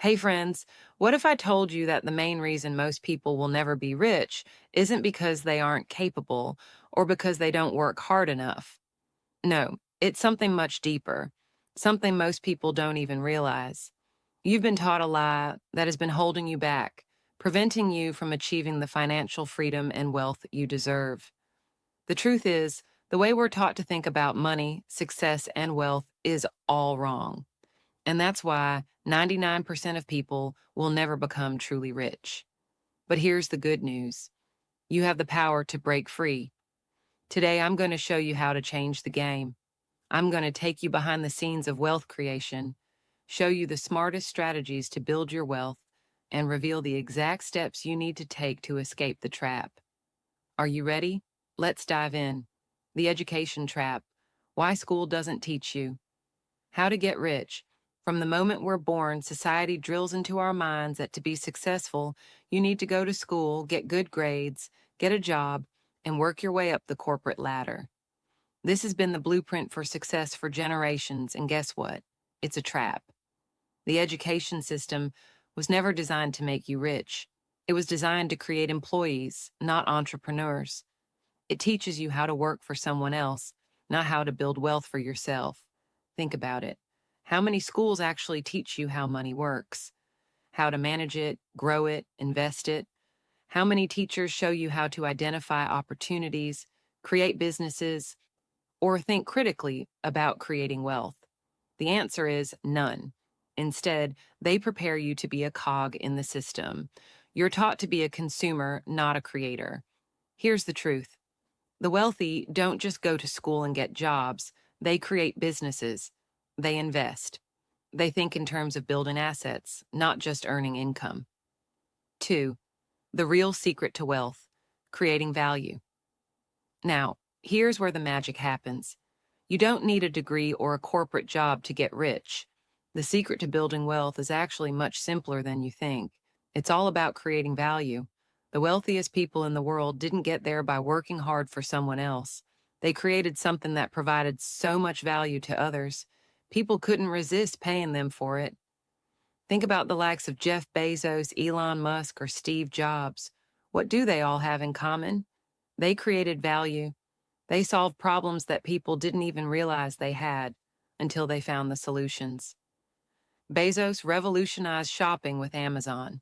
Hey friends, what if I told you that the main reason most people will never be rich isn't because they aren't capable or because they don't work hard enough? No, it's something much deeper, something most people don't even realize. You've been taught a lie that has been holding you back, preventing you from achieving the financial freedom and wealth you deserve. The truth is, the way we're taught to think about money, success, and wealth is all wrong. And that's why 99% of people will never become truly rich. But here's the good news. You have the power to break free. Today, I'm going to show you how to change the game. I'm going to take you behind the scenes of wealth creation, show you the smartest strategies to build your wealth, and reveal the exact steps you need to take to escape the trap. Are you ready? Let's dive in. The education trap. Why school doesn't teach you. How to get rich. From the moment we're born, society drills into our minds that to be successful, you need to go to school, get good grades, get a job, and work your way up the corporate ladder. This has been the blueprint for success for generations, and guess what? It's a trap. The education system was never designed to make you rich. It was designed to create employees, not entrepreneurs. It teaches you how to work for someone else, not how to build wealth for yourself. Think about it. How many schools actually teach you how money works? How to manage it, grow it, invest it? How many teachers show you how to identify opportunities, create businesses, or think critically about creating wealth? The answer is none. Instead, they prepare you to be a cog in the system. You're taught to be a consumer, not a creator. Here's the truth. The wealthy don't just go to school and get jobs, they create businesses. They invest. They think in terms of building assets, not just earning income. 2. The real secret to wealth, creating value. Now, here's where the magic happens. You don't need a degree or a corporate job to get rich. The secret to building wealth is actually much simpler than you think. It's all about creating value. The wealthiest people in the world didn't get there by working hard for someone else. They created something that provided so much value to others, people couldn't resist paying them for it. Think about the likes of Jeff Bezos, Elon Musk, or Steve Jobs. What do they all have in common? They created value. They solved problems that people didn't even realize they had until they found the solutions. Bezos revolutionized shopping with Amazon.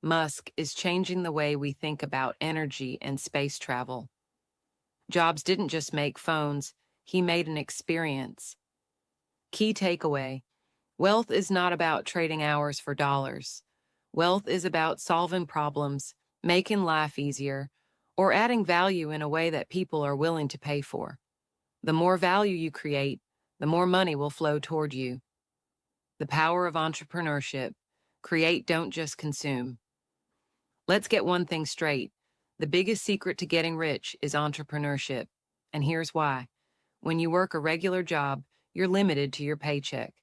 Musk is changing the way we think about energy and space travel. Jobs didn't just make phones, he made an experience. Key takeaway: wealth is not about trading hours for dollars. Wealth is about solving problems, making life easier, or adding value in a way that people are willing to pay for. The more value you create, the more money will flow toward you. The power of entrepreneurship. Create, don't just consume. Let's get one thing straight. The biggest secret to getting rich is entrepreneurship. And here's why. When you work a regular job, you're limited to your paycheck.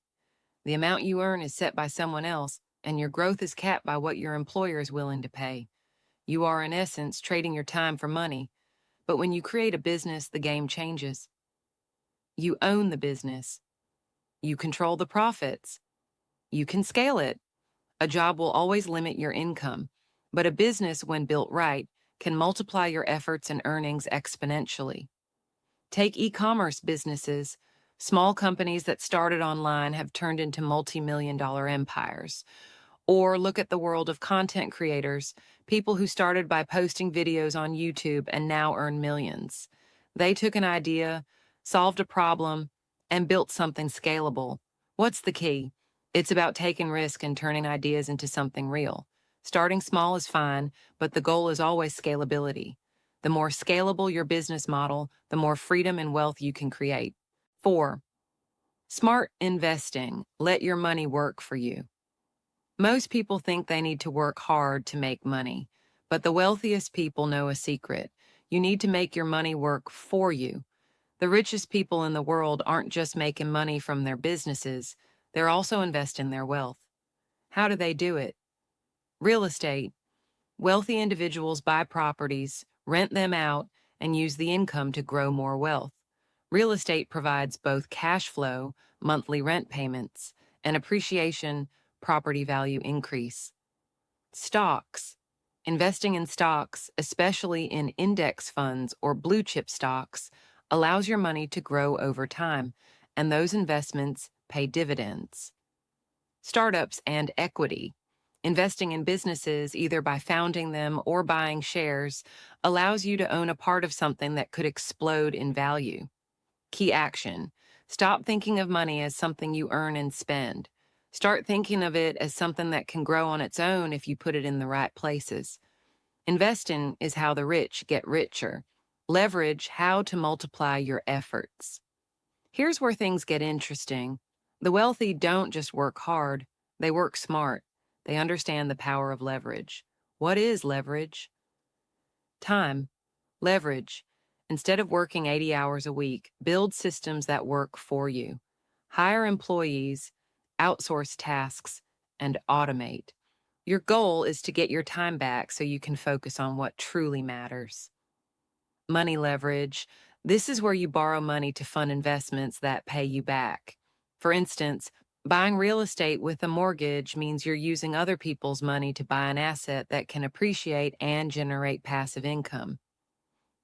The amount you earn is set by someone else, and your growth is capped by what your employer is willing to pay. You are, in essence, trading your time for money. But when you create a business, the game changes. You own the business. You control the profits. You can scale it. A job will always limit your income, but a business, when built right, can multiply your efforts and earnings exponentially. Take e-commerce businesses. Small companies that started online have turned into multi-million-dollar empires. Or look at the world of content creators, people who started by posting videos on YouTube and now earn millions. They took an idea, solved a problem, and built something scalable. What's the key? It's about taking risk and turning ideas into something real. Starting small is fine, but the goal is always scalability. The more scalable your business model, the more freedom and wealth you can create. 4. Smart investing. Let your money work for you. Most people think they need to work hard to make money, but the wealthiest people know a secret. You need to make your money work for you. The richest people in the world aren't just making money from their businesses, they're also investing their wealth. How do they do it? Real estate. Wealthy individuals buy properties, rent them out, and use the income to grow more wealth. Real estate provides both cash flow, monthly rent payments, and appreciation, property value increase. Stocks. Investing in stocks, especially in index funds or blue chip stocks, allows your money to grow over time, and those investments pay dividends. Startups and equity. Investing in businesses, either by founding them or buying shares, allows you to own a part of something that could explode in value. Key action. Stop thinking of money as something you earn and spend. Start thinking of it as something that can grow on its own if you put it in the right places. Investing is how the rich get richer. Leverage how to multiply your efforts. Here's where things get interesting. The wealthy don't just work hard, they work smart. They understand the power of leverage. What is leverage? Time. Leverage. Instead of working 80 hours a week, build systems that work for you. Hire employees, outsource tasks, and automate. Your goal is to get your time back so you can focus on what truly matters. Money leverage. This is where you borrow money to fund investments that pay you back. For instance, buying real estate with a mortgage means you're using other people's money to buy an asset that can appreciate and generate passive income.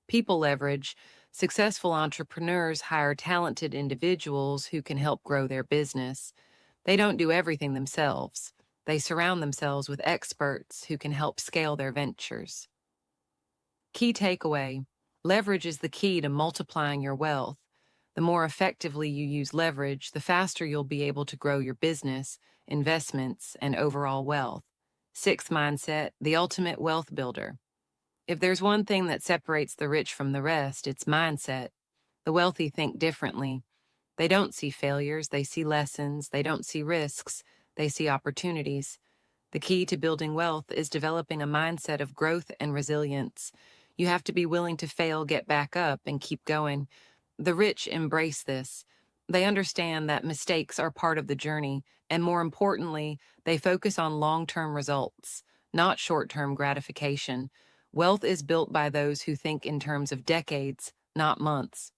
People leverage. Successful entrepreneurs hire talented individuals who can help grow their business. They don't do everything themselves. They surround themselves with experts who can help scale their ventures. Key takeaway. Leverage is the key to multiplying your wealth. The more effectively you use leverage, the faster you'll be able to grow your business, investments, and overall wealth. Sixth mindset, the ultimate wealth builder. If there's one thing that separates the rich from the rest, it's mindset. The wealthy think differently. They don't see failures, they see lessons. They don't see risks, they see opportunities. The key to building wealth is developing a mindset of growth and resilience. You have to be willing to fail, get back up, and keep going. The rich embrace this. They understand that mistakes are part of the journey, and more importantly, they focus on long-term results, not short-term gratification. Wealth is built by those who think in terms of decades, not months.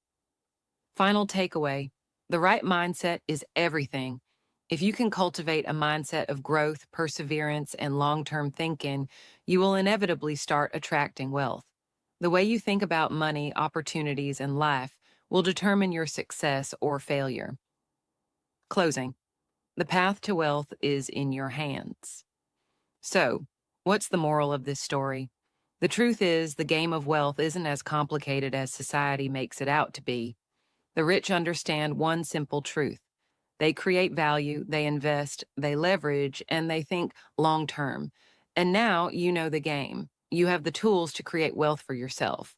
Final takeaway. The right mindset is everything. If you can cultivate a mindset of growth, perseverance, and long-term thinking, you will inevitably start attracting wealth. The way you think about money, opportunities, and life will determine your success or failure. Closing. The path to wealth is in your hands. So, what's the moral of this story? The truth is, the game of wealth isn't as complicated as society makes it out to be. The rich understand one simple truth. They create value, they invest, they leverage, and they think long term. And now you know the game. You have the tools to create wealth for yourself.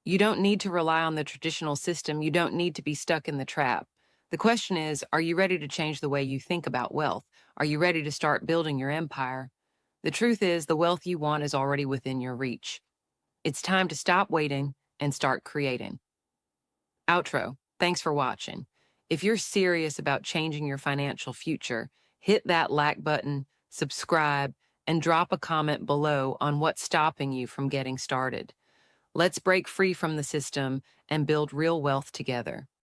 You don't need to rely on the traditional system. You don't need to be stuck in the trap. The question is, are you ready to change the way you think about wealth? Are you ready to start building your empire? The truth is, the wealth you want is already within your reach. It's time to stop waiting and start creating. Outro. Thanks for watching. If you're serious about changing your financial future, hit that like button, subscribe, and drop a comment below on what's stopping you from getting started. Let's break free from the system and build real wealth together.